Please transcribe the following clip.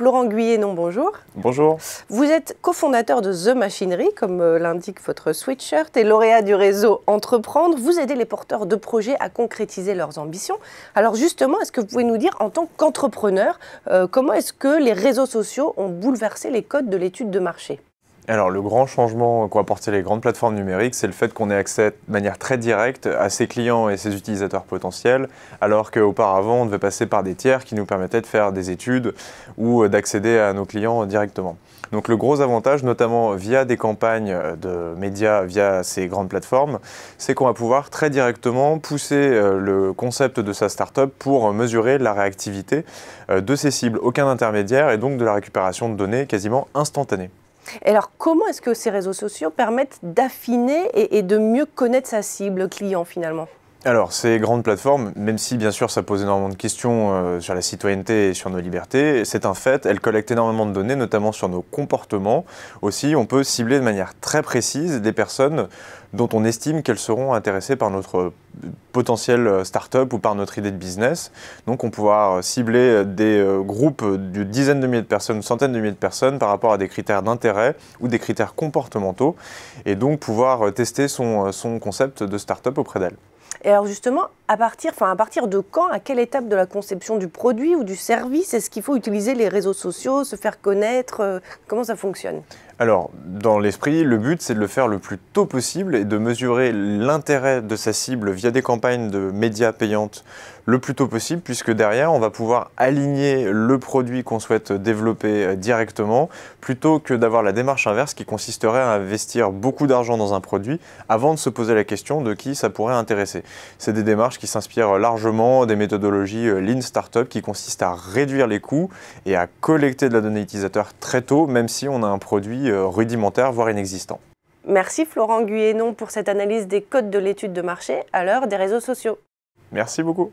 Florent Guyenon, bonjour. Bonjour. Vous êtes cofondateur de The Machinery, comme l'indique votre sweatshirt, et lauréat du réseau Entreprendre. Vous aidez les porteurs de projets à concrétiser leurs ambitions. Alors justement, est-ce que vous pouvez nous dire, en tant qu'entrepreneur, comment est-ce que les réseaux sociaux ont bouleversé les codes de l'étude de marché ? Alors le grand changement qu'ont apporté les grandes plateformes numériques, c'est le fait qu'on ait accès de manière très directe à ses clients et ses utilisateurs potentiels, alors qu'auparavant on devait passer par des tiers qui nous permettaient de faire des études ou d'accéder à nos clients directement. Donc le gros avantage, notamment via des campagnes de médias, via ces grandes plateformes, c'est qu'on va pouvoir très directement pousser le concept de sa startup pour mesurer la réactivité de ses cibles, aucun intermédiaire et donc de la récupération de données quasiment instantanée. Et alors, comment est-ce que ces réseaux sociaux permettent d'affiner et de mieux connaître sa cible client finalement ? Alors, ces grandes plateformes, même si bien sûr ça pose énormément de questions sur la citoyenneté et sur nos libertés, c'est un fait, elles collectent énormément de données, notamment sur nos comportements. Aussi, on peut cibler de manière très précise des personnes dont on estime qu'elles seront intéressées par notre potentiel start-up ou par notre idée de business. Donc on pourra cibler des groupes de dizaines de milliers de personnes, centaines de milliers de personnes par rapport à des critères d'intérêt ou des critères comportementaux et donc pouvoir tester son concept de start-up auprès d'elles. Et alors justement, à partir de quand, à quelle étape de la conception du produit ou du service est-ce qu'il faut utiliser les réseaux sociaux, se faire connaître, comment ça fonctionne ? Alors, dans l'esprit, le but, c'est de le faire le plus tôt possible et de mesurer l'intérêt de sa cible via des campagnes de médias payantes le plus tôt possible, puisque derrière, on va pouvoir aligner le produit qu'on souhaite développer directement, plutôt que d'avoir la démarche inverse qui consisterait à investir beaucoup d'argent dans un produit avant de se poser la question de qui ça pourrait intéresser. C'est des démarches qui s'inspirent largement des méthodologies Lean Startup qui consistent à réduire les coûts et à collecter de la donnée utilisateur très tôt, même si on a un produit rudimentaire, voire inexistant. Merci Florent Guyenon pour cette analyse des codes de l'étude de marché à l'heure des réseaux sociaux. Merci beaucoup.